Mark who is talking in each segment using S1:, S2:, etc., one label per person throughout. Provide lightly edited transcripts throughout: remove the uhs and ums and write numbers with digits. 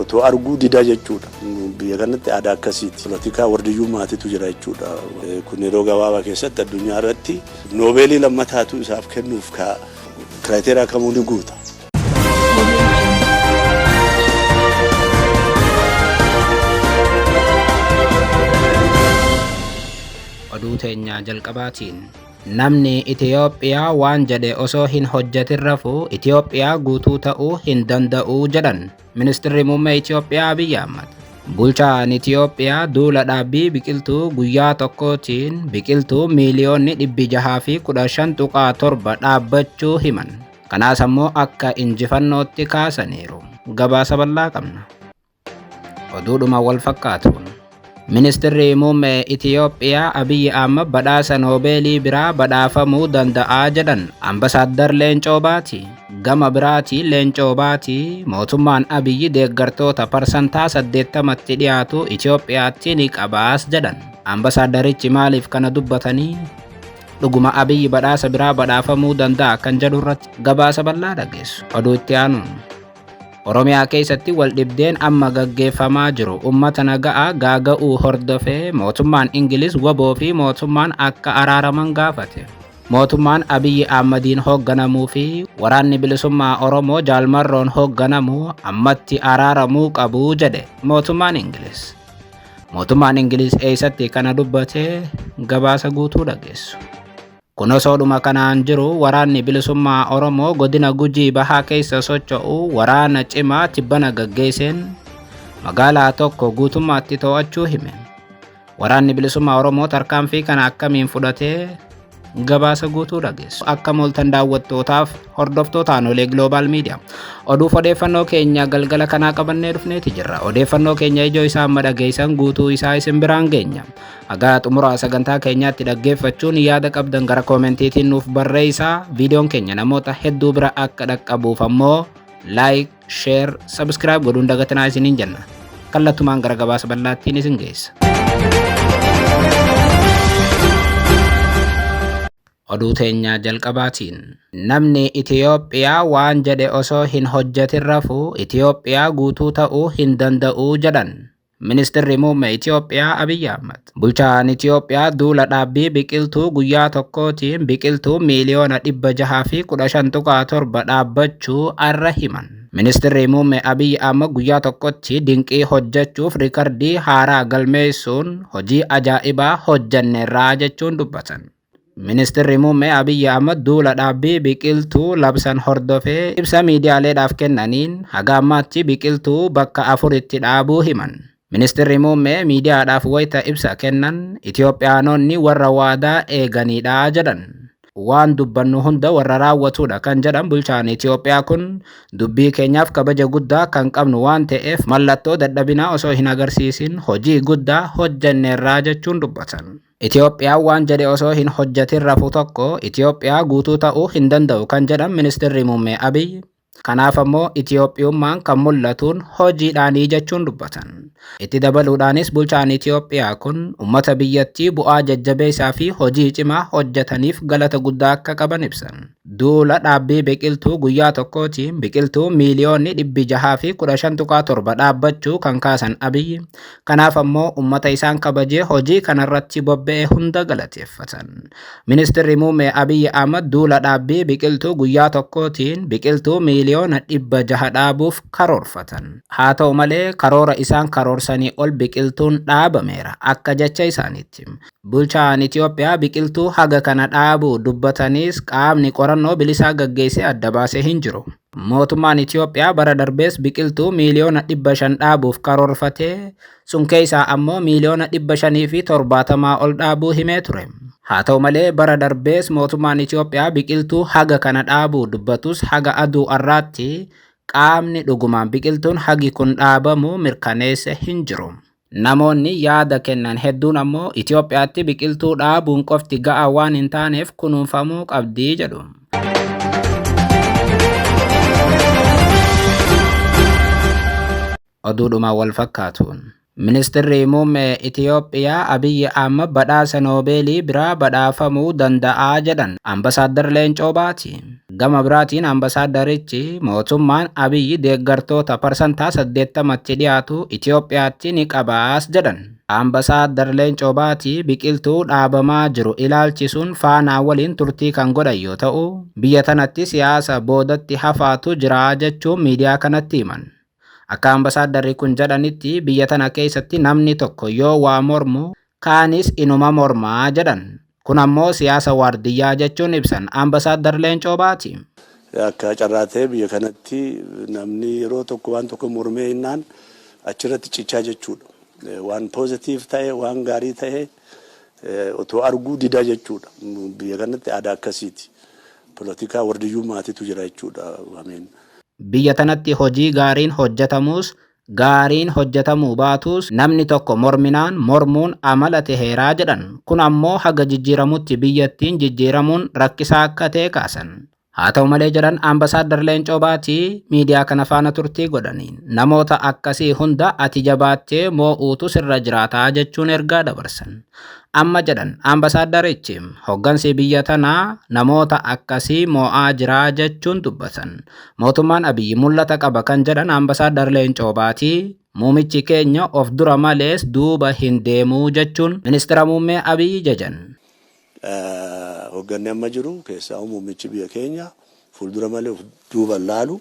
S1: otoo arguu didaa jechuudha. Biyya kanatti aadaa akkasiiti. Poolitikaa wardiyyuu maatiitu jira jechuudha. Kun yeroo gabaabaa keessatti addunyaa irratti noobeelii lammataatu isaaf kennuuf kiraateeraa kamuu ni guuta.
S2: Oduu teenya jalqabaatiin namni Itiyoophiyaa waan jedhe osoo hin hojjetin rafu Itiyoophiyaa guutuu ta'uu hin danda'u jedhan Ministeerri Muummee Itiyoophiyaa Abiyyi Ahmad. Bulchaan Itiyoophiyaa duula dhaabbii biqiltuu guyyaa tokkootiin biqiltuu miiliyoonni 615.7 dhaabbachuu himan. Kanaas ammoo akka injifannootti kaasaniiru. Gabaasa bal'aa qabna. Oduudhuma wal fakkaatuun Ministeerri Muummee Itiyoophiyaa Abiyyi Ahmad badhaasa Noobeelii biraa badhaafamuu danda'a jedhan Ambasaaddar Leencoo Baatii. Gama biraatii Leencoo Baatii mootummaan Abiyyi deeggartoota parsantaa 80tti dhiyaatu Itiyoophiyaatti ni qabaas jedhan. Ambasaaddarichi maaliif kana dubbatanii? Dhuguma Abiyyi badhaasa biraa badhaafamuu danda'a kan jedhu irratti gabaasa bal'aa dhageessu. Oduu itti aanuun Oromiyaa keessatti waldhibdeen amma gaggeeffamaa jiru uummata nagaa gaaga'uu hordofee mootummaan Ingiliz waboo fi mootummaan akka araaraman gaafate. Mootummaan Abiyyi Ahmadiin hoogganamuu fi waraanni bilisummaa Oromoo Jaalmarroon hoogganamu ammatti araaramuu qabu jedhe mootummaan Ingiliz. Mootummaan Ingiliz eessatti kana dubbatee gabaasa guutuu dhageessu. Kun osoodhuma kanaan jiru waraanni bilisummaa Oromoo godina Gujii Bahaa keessa socho'u waraana cimaa tibbana gaggeesseen magaalaa tokko guutummaatti to'achuu hime. Waraanni bilisummaa Oromoo tarkaanfii kana akkamiin fudhatee gabaasa guutuu dhageessu. Akka mooltan daawwattootaaf hordoftoota Anolee Global Media oduuf odeeffannoo keenya galgala kanaa qabannee dhufneeti jirra. Odeeffannoo keenya ijoo isaa amma dhageessan guutuu isaa isin biraan geenya. Hagaa xumura sagantaa keenyaatti dhaggeeffachuun yaada qabdan gara koomentiitiin nuuf barreessaa. Viidiyoon keenya namoota hedduu bira akka dhaqqabuuf ammoo like, share, subscribe godhuun dagatinaa isiniin jenna. Kallattumaan gara gabaasa bal'aattiin isin geessa. Oduu teenya jalqabaatiin namni Itiyoophiyaa waan jedhe osoo hin hojjetin rafu Itiyoophiyaa guutuu ta'uu hin danda'u jedhan Ministeerri Muummee Itiyoophiyaa Abiyyi Ahmad. Bulchaan Itiyoophiyaa duula dhaabbii biqiltuu guyyaa tokkootiin biqiltuu miiliyoona 615.7 dhaabbachuu arra himan. Ministeerri Muummee Abiyyi Ahmad guyyaa tokkotti dinqii hojjechuuf riikardii haaraa galmeessuun hojii ajaa'ibaa hojjanneerraa jechuun dubbatan. Ministeerri Muummee Abiyyi Ahmad duula dhaabbii biqiltuu labsan hordofee ibsa miidiyaaleedhaaf kennaniin haga ammaatti biqiltuu bakka 4tti dhaabuu himan. Ministeerri Muummee miidiyaadhaaf wayita ibsa kennan Itiyoophiyaanonni warra waadaa eeganidha jedhan. Waan dubbannu hunda warra raawwatudha kan jedhan bulchaan Itiyoophiyaa kun dubbii keenyaaf kabaja guddaa kan qabnu waan ta'eef mallattoo dadhabinaa osoo hin agarsiisin hojii guddaa hojjanneerraa jechuun dubbatan. Itiyoophiyaan waan jedhe osoo hin hojjetin rafu tokko Itiyoophiyaa guutuu ta'uu hin danda'u kan jedhan Ministeerri Muummee Abiyyi. Kanaaf ammoo Itiyoophiyummaan kan mul'atuun hojiidhaanii jechuun dubbatan. Itti dabaluudhaanis bulchaan Itiyoophiyaa kun uummata biyyattii bu'aa jajjabeessaa fi hojii cimaa hojjetaniif galata guddaa akka qaban ibsan. Duula dhaabbii biqiltuu guyyaa tokkootiin biqiltuu miiliyoonni 615.7 dhaabbachuu kan kaasan Abiyyi. Kanaaf ammoo uummata isaan kabajee hojii kanarratti bobba'e hunda galateeffatan. Ministeerri Muummee Abiyyi Ahmad duula dhaabbii biqiltuu guyyaa tokkootiin biqiltuu miiliyoona 600 dhaabuuf karoorfatan. Haa ta'u malee karoora isaan karoorsanii ol biqiltuun dhaabameera akka jecha isaaniitti. Bulchaan Itiyoophiyaa biqiltuu haga kana dhaabuu dubbataniis qaamni qorannoo bilisaa gaggeessee adda baasee hin jiru. Mootummaan Itiyoophiyaa bara darbees biqiltuu miiliyoona 500 dhaabuuf karoorfatee sun keessaa ammoo miiliyoona 570 ol dhaabuu himee ture. Haa ta'u malee bara darbees mootummaan Itiyoophiyaa biqiltuu haga kana dhaabuu dubbatus haga aduu arraatti qaamni dhugumaan biqiltuun hagi kun dhaabamu mirkaneesse hin jiru. Namoonni yaada kennan hedduun ammoo Itiyoophiyaatti biqiltuu dhaabuun qofti ga'a waan hin taaneef kunuunfamuu qabdi jedhu. Oduudhuma wal fakkaatuun Ministeerri Muummee Itiyoophiyaa Abiyyi Ahmad badhaasa Noobeelii biraa badhaafamuu danda'a jedhan Ambasaaddar Leencoo Baatii. Gama biraatiin ambasaaddarichi mootummaan Abiyyi deeggartoota parsantaa 80tti dhiyaatu Itoophiyaatti ni qabaas jedhan. Ambasaaddar Leencoo Baatii biqiltuu dhaabamaa jiru ilaalchisuun faanaa waliin turtii kan godhan yoo ta'u, biyya tanatti siyaasa boodatti hafaatu jira jechuun miidiyaa kanatti himan. Akka ambasaadarri kun jedhanitti biyya tana keessatti namni tokko yoo waa mormu kaanis inuma mormaa jedhan. Kun ammoo siyaasa waardiyyaa jechuun ibsan ambasaaddar Leencoo Baatii.
S1: Akka carraa ta'e biyya kanatti namni yeroo tokko waan tokko mormee innaan achirratti cichaa jechuudha. Waan positive ta'e waan gaarii ta'e otoo arguu dida jechuudha. Biyya kanatti aadaa akkasiiti. Poolitikaa wardiyyummaatitu jira jechuudha.
S2: Biyya tanatti hojii gaariin hojjetamus gaariin hojjetamuu baatus namni tokko morminaan mormuun amala taheeraa jedhan. Kun ammoo haga jijjiiramutti biyyattiin jijjiiramuun rakkisaa akka ta'e kaasan. Haa ta'u malee jedhan ambasaaddar Leencoo Baatii miidiyaa kana faana turtii godhaniin namoota akkasii hunda ati jabaattee moo'uutu sirra jiraataa jechuun ergaa dabarsan. Amma jedhan ambasaaddarichi hoggansi biyya tanaa namoota akkasii moo'aa jiraa jechuun dubbatan. Mootummaan Abiyyi mul'ata qaba kan jedhan ambasaaddar Leencoo Baatii muumichi keenya of dura malees duuba hin deemuu jechuun ministeera muummee Abiyyi jajan.
S1: Hogganni amma jiru keessaa muumichi biyya keenya fuuldura malee of duuba laalu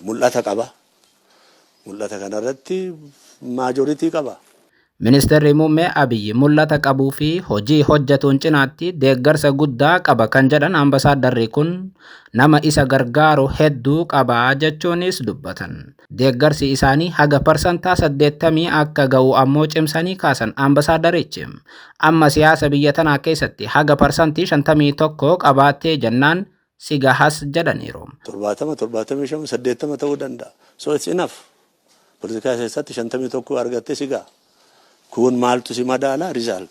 S1: mul'ata qaba. Mul'ata kanarratti maajoritii qaba.
S2: Ministeerri muummee Abiyyi mul'ata qabuu fi hojii hojjetuun cinaatti deeggarsa guddaa qaba kan jedhan ambasaadarri kun nama isa gargaaru hedduu qaba jechuunis dubbatan. Deeggarsi isaanii haga parsantaa 80 akka ga'u ammoo cimsanii kaasan ambasaadarichi. Amma siyaasa biyya tanaa keessatti haga parsantii 51 qabaattee jennaan si gahas jedhaniiru.
S1: 70, 80 ta'uu danda'a. So it's enough. Poolitikaa keessatti 51 argattee si gaha. Kun maaltu si madaala result.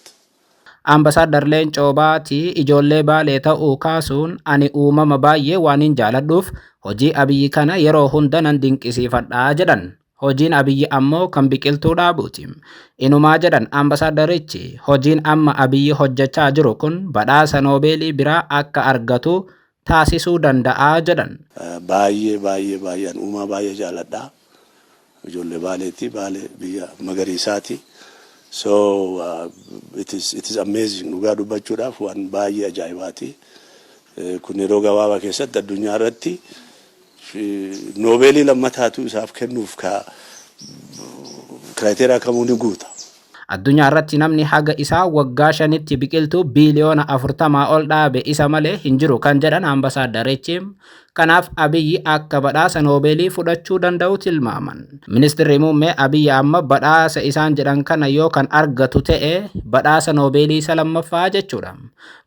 S2: Ambasaaddar Leencoo Baatii ijoollee Baalee ta'uu kaasuun ani uumama baay'ee waan hin jaaladhuuf hojii Abiyyi kana yeroo hunda nan dinqisiifadhaa jedhan. Hojiin Abiyyi ammoo kan biqiltuu dhaabuuti. Inumaa jedhan ambasaaddarichi hojiin amma Abiyyi hojjechaa jiru kun badhaasa Noobeelii biraa akka argatu taasisuu danda'a jedhan.
S1: Baay'ee uumama baay'ee jaaladhaa. Ijoollee Baaleetii, Baalee biyya magariisaati. So it is amazing. Dhugaa dubbachuudhaaf waan baay'ee ajaa'ibaati. Kun yeroo gabaabaa keessatti addunyaa irratti Noobeelii lammataatu isaaf kennuuf kiraateeraa kamuu ni guuta.
S2: Addunyaa irratti namni haga isaa waggaa 5tti biqiltuu biiliyoona 40 ol dhaabe isa malee hin jiru kan jedhan ambasaaddarichi. Kanaaf Abiyyi akka badhaasa Noobeelii fudhachuu danda'u tilmaaman. Ministeerri muummee Abiyyi amma badhaasa isaan jedhan kana yoo kan argatu ta'e badhaasa Noobeelii isa lammaffaa jechuudha.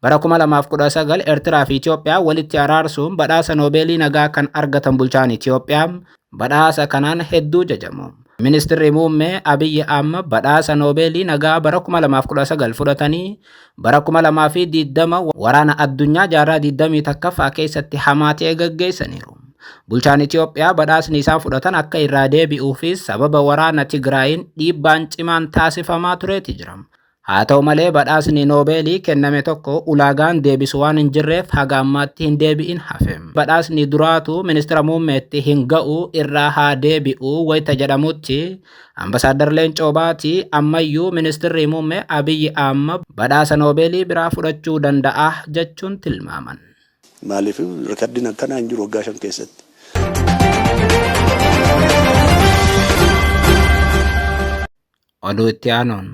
S2: Bara 2019 Eertiraa fi Itoophiyaa walitti araarsuun badhaasa Noobeelii nagaa kan argatan bulchaan Itoophiyaa badhaasa kanaan hedduu jajamu. Ministeerri muummee Abiyyi amma badhaasa Noobeelii nagaa bara 2019 fudhatanii bara 2020 waraana addunyaa jaarraa 21ffaa keessatti hamaatee gaggeessaniiru. Bulchaan Itoophiyaa badhaasni isaan fudhatan akka irraa deebi'uufis sababa waraana Tigraayin dhiibbaan cimaan taasifamaa tureeti jira. Haa ta'u malee badhaasni Noobeelii kenname tokko ulaagaan deebisu waan hin jirreef haga ammaatti hin deebi'in hafe. Badhaasni duraatu ministeera muummeetti hin ga'u irraa haa deebi'u wayita jedhamutti ambasaaddar Leencoo Baatii ammayyuu ministeerri muummee Abiyyi amma badhaasa Noobeelii biraa fudhachuu danda'a jechuun tilmaaman.
S1: Maaliif rikardiin akkanaa hin jiru waggaa 5 keessatti.
S2: Oduu itti aanuun.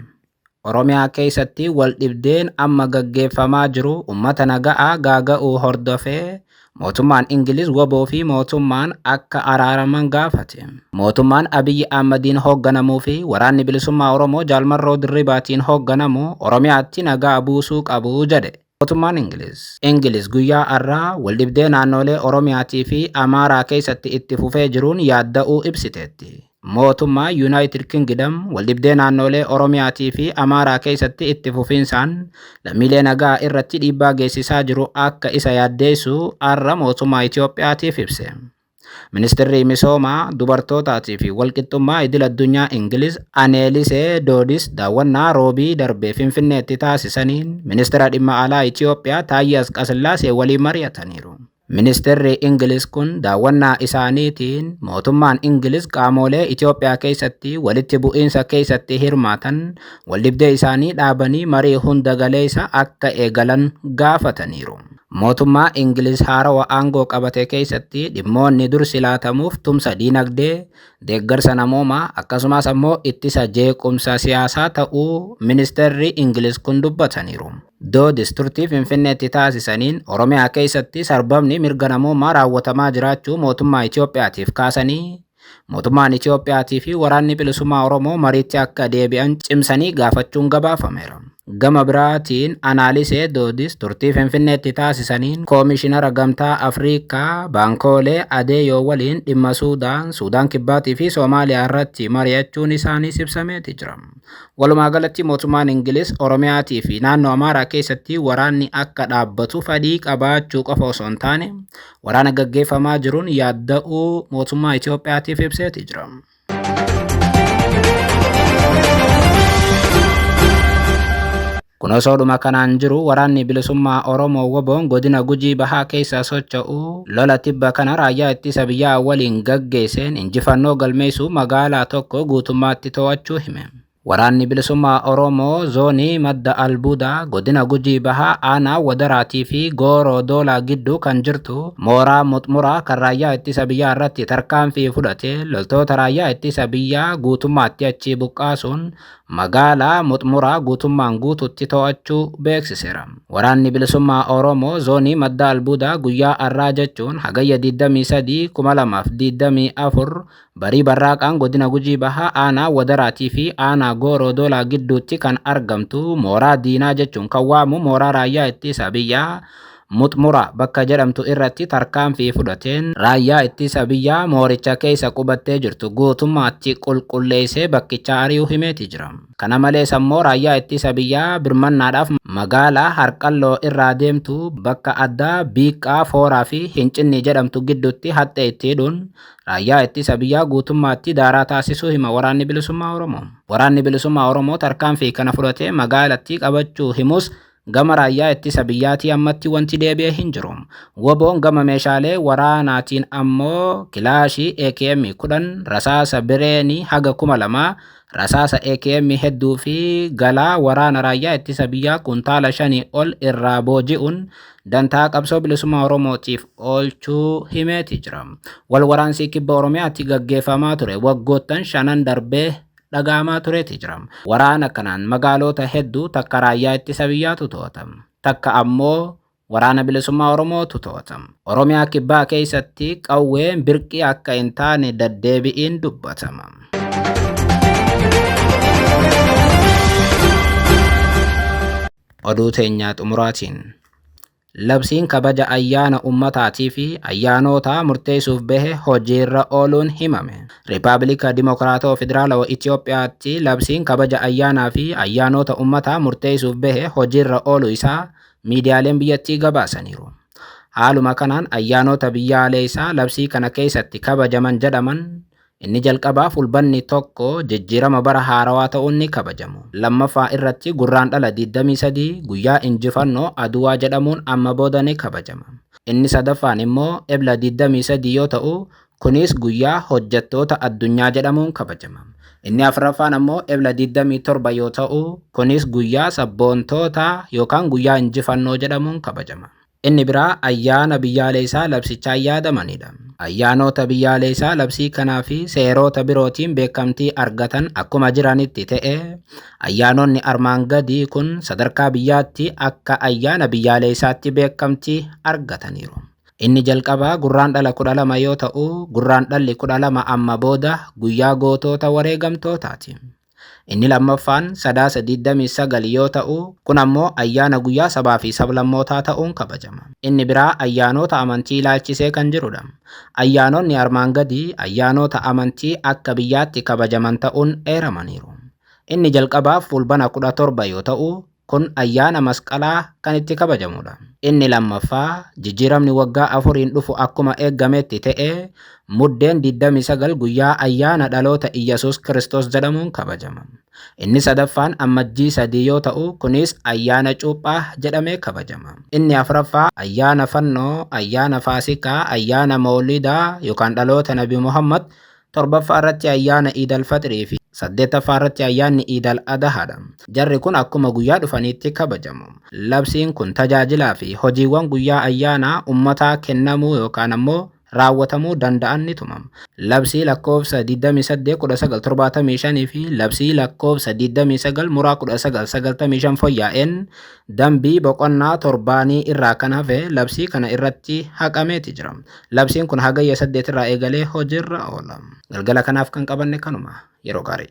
S2: Oromiyaa keessatti wal dhibdeen amma gaggeeffamaa jiru uummata nagaa gaaga'uu hordofee mootummaan Ingiliz waboo fi mootummaan akka araaraman gaafate. Mootummaan Abiyyi Ahmadiin hoogganamuu fi waraanni bilisummaa Oromoo Jaalmarroo Dirribaatiin hoogganamu Oromiyaatti nagaa buusuu qabu jedhe. Mootummaan Ingiliz guyyaa har'aa wal dhibdee naannolee Oromiyaatii fi Amaaraa keessatti itti fufee jiruun yaadda'uu ibsiteetti. Mootummaa United Kingdom waldhibdee naannolee Oromiyaatii fi Amaaraa keessatti itti fufiinsaan lammiilee nagaa irratti dhiibbaa geessisaa jiru akka isa yaaddeessu har'a mootummaa Itoophiyaatiif ibse. Ministeerri misoomaa dubartootaatii fi walqixxummaa idil addunyaa Ingiliz Aneelisee Doodis daawwannaa roobii darbee Finfinneetti taasisaniin ministeera dhimma alaa Itoophiyaa Taayyee Asqasillaasee waliin mari'ataniiru. Ministeerri Ingiliz kun daawwannaa isaaniitiin mootummaan Ingiliz qaamolee Itoophiyaa keessatti walitti bu'iinsa keessatti hirmaatan waldhibdee isaanii dhaabanii marii hunda galeessa akka eegalan gaafataniiru. Mootummaa Ingiliz haarawaa aangoo qabate keessatti dhimmoonni dursi laatamuuf tumsa diinagdee, deeggarsa namoomaa akkasumas ammoo ittisa jeequmsa siyaasaa ta'uu ministeerri Ingiliz kun dubbataniiru. Doodis turtii Finfinneetti taasisaniin Oromiyaa keessatti sarbamni mirga namoomaa raawwatamaa jiraachuu mootummaa Itoophiyaatiif kaasanii mootummaan Itoophiyaatii fi waraanni bilisummaa Oromoo mariitti akka deebi'an cimsanii gaafachuun gabaafameera. Gama biraatiin Aneelisee Doodis turtii Finfinneetti taasisaniin koomishinara gamtaa Afrikaa Baankoolee Adeeyoo waliin dhimma Suudaan Kibbaatii fi Soomaaliyaa irratti mari'achuun isaanii ibsameeti jira. Walumaa galatti mootummaan Ingiliz Oromiyaatii fi naannoo Amaaraa keessatti waraanni akka dhaabbatu fedhii qabaachuu qofa osoo hin taane waraana gaggeeffamaa jiruun yaadda'uu mootummaa Itoophiyaatiif ibseeti jira. Kun osoodhuma kanaan jiru waraanni bilisummaa Oromoo WBO'n godina Gujii Bahaa keessa socho'u lola tibba kana raayyaa ittisa biyyaa waliin gaggeesseen injifannoo galmeessuu magaalaa tokko guutummaatti to'achuu hime. Waraanni bilisummaa Oromoo zoonii madda albuudaa godina Gujii Bahaa aanaa Wadaraatii fi Gooroo Doolaa gidduu kan jirtu mooraa Muxmuraa kan raayyaa ittisa biyyaa irratti tarkaanfii fudhatee loltoota raayyaa ittisa biyyaa guutummaatti achii buqqaasuun magaalaa Muxmuraa guutummaan guututti to'achuu beeksiseera. Waraanni bilisummaa Oromoo zoonii madda albuudaa guyyaa har'aa jechuun hagayya 23 2024 barii barraaqaan godina Gujii Bahaa aanaa Wadaraatii fi aanaa Gooroo Doolaa gidduutti kan argamtu mooraa diinaa jechuun kan waamu mooraa raayyaa ittisa biyyaa Muxmuraa bakka jedhamtu irratti tarkaanfii fudhateen raayyaa ittisa biyyaa mooricha keessa qubattee jirtu guutummaatti qulqulleessee bakkicha ari'uu himeeti jira. Kana malees ammoo raayyaa ittisa biyyaa birmannaadhaaf magaalaa Harqalloo irraa deemtu bakka addaa Biiqqaa Fooraa fi Hincinni jedhamtu gidduutti haxxee itti hidhuun raayyaa ittisa biyyaa guutummaatti daaraa taasisuu hima waraanni bilisummaa Oromoo. Waraanni bilisummaa Oromoo tarkaanfii kana fudhatee magaalattii qabachuu himus gama raayyaa ittisa biyyaatii ammatti wanti deebi'ee hin jiru. WBO'n gama meeshaalee waraanaatiin ammoo kilaashii AKM 10 rasaasa bireenii haga 2000 rasaasa AKM hedduu fi galaa waraana raayyaa ittisa biyyaa kuntaala 5 ol irraa booji'uun dantaa qabsoo bilisummaa Oromootiif oolchuu himeeti jira. Wal waraansii kibba Oromiyaatti gaggeeffamaa ture waggoottan 5 darbee dhagahamaa tureeti jira. Waraana kanaan magaalota hedduu takka raayyaa ittisa biyyaatu to'atama. Takka ammoo waraana bilisummaa Oromootu to'atama. Oromiyaa kibbaa keessatti qawween birqii akka hin taane deddeebi'iin dubbatama. Oduu teenyaa xumuraatiin. Labsiin kabaja ayyaana ummataatii fi ayyaanota murteessuuf bahe hojiirra ooluun himame. Riippaabilika Dimokiraatawaa Federaalawaa Itoophiyaatti labsiin kabaja ayyaanaa fi ayyaanota ummataa murteessuuf bahe hojiirra ooluu isaa miidiyaaleen biyyattii gabaasaniiru. Haaluma kanaan ayyaanota biyyaalessaa labsii kana keessatti kabajaman jedhaman inni jalqabaa fulbanni tokko jijjiirama bara haarawaa ta'uun ni kabajamu. Lammaffaa irratti gurraandhala 23 guyyaa injifannoo Aduwaa jedhamuun amma booda ni kabajama. Inni sadaffaan immoo ebla 23 yoo ta'u kunis guyyaa hojjettoota addunyaa jedhamuun kabajama. Inni afuraffaan ammoo ebla 27 yoo ta'u kunis guyyaa sabboontoota yookaan guyyaa injifannoo jedhamuun kabajama. Inni biraa ayyaana biyyaalessaa labsichaan yaadamanidha. Ayyaanota biyyaalessaa labsii kanaa fi seerota birootiin beekamtii argatan akkuma jiranitti ta'e ayyaanonni armaan gadii kun sadarkaa biyyaatti akka ayyaana biyyaalessaatti beekamtii argataniiru. Inni jalqabaa gurraandhala 12 yoo ta'u gurraandhalli 12 amma booda guyyaa gootota wareegamtootaati. Inni lammaffaan sadaasa 29 yoo ta'u kun ammoo ayyaana guyyaa sabaa fi sablammootaa ta'uun kabajama. Inni biraa ayyaanota amantii ilaalchisee kan jirudha. Ayyaanonni armaan gadii ayyaanota amantii akka biyyaatti kabajaman ta'uun eeramaniiru. Inni jalqabaaf fulbana 17 yoo ta'u kun ayyaana masqalaa kan itti kabajamudha. Inni lammaffaa jijjiiramni waggaa afuriin dhufu akkuma eeggametti ta'e muddeen 29 guyyaa ayyaana dhaloota Iyyesuus Kiristoos jedhamuun kabajama. Inni sadaffaan ammajjii 3 yoo ta'u kunis ayyaana cuuphaa jedhamee kabajama. Inni afuraffaa ayyaana fannoo, ayyaana faasikaa, ayyaana mawlidaa yookaan dhaloota Nabi Muhammad, torbaffaa irratti ayyaana Iidal Fixrii fi saddeettaffaa irratti ayyaanni Iidal Adhaadha. Jarri kun akkuma guyyaa dhufaniitti kabajamu. Labsiin kun tajaajilaa fi hojiiwwan guyyaa ayyaanaa uummataa kennamuu yookaan ammoo raawwatamuu danda'an ni tumama. Labsii lakkoofsa 28/1975 fi labsii lakkoofsa 29/1995 fooyya'een dambii boqonnaa torbaanii irraa kan hafe labsii kana irratti haqameeti jira. Labsiin kun hagayya 8 irraa eegalee hojiirra oola. Galgala kanaaf kan qabanne kanuma. Yeroo gaarii.